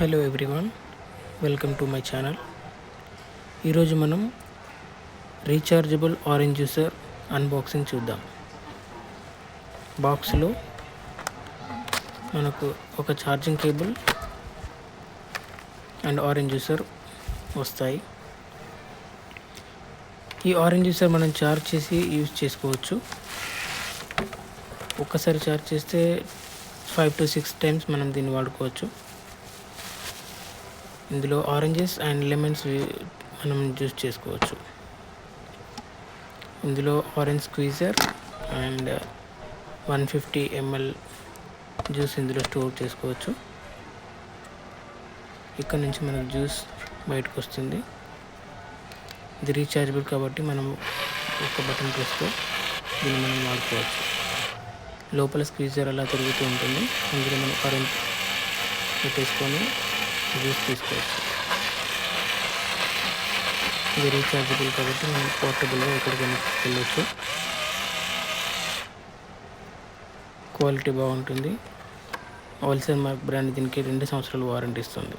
Hello everyone, welcome to my channel. ఈరోజు మనం rechargeable orange juicer unboxing చూద్దాం. బాక్స్లో మనకు ఒక charging cable and orange juicer వస్తాయి. ఈ ఆరెంజ్ జ్యూసర్ మనం ఛార్జ్ చేసి యూజ్ చేసుకోవచ్చు. ఒక్కసారి ఛార్జ్ చేస్తే 5 to 6 టైమ్స్ మనం దీన్ని వాడుకోవచ్చు. ఇందులో ఆరెంజెస్ అండ్ లెమన్స్ మనం జ్యూస్ చేసుకోవచ్చు. ఇందులో orange squeezer and 150 ml juice ఇందులో స్టోర్ చేసుకోవచ్చు. ఇక్కడ నుంచి మనకు జ్యూస్ బయటకు వస్తుంది. ఇది రీఛార్జబుల్ కాబట్టి మనం ఒక బటన్ ప్రెస్తో దీన్ని మనం వాడుకోవచ్చు. లోపల స్క్వీజర్ అలా తిరుగుతూ ఉంటుంది. అందులో మనం ఆరెంజ్ పెట్టేసుకొని జ్యూస్ తీసుకోవచ్చు. ఇది రీఛార్జబుల్ కాబట్టి మనం పోర్టబుల్గా ఎక్కడికైనా తీసుకెళ్ళవచ్చు. క్వాలిటీ బాగుంటుంది. హోల్సేల్ మార్క్ బ్రాండ్ దీనికి 2 సంవత్సరాలు వారంటీ ఇస్తుంది.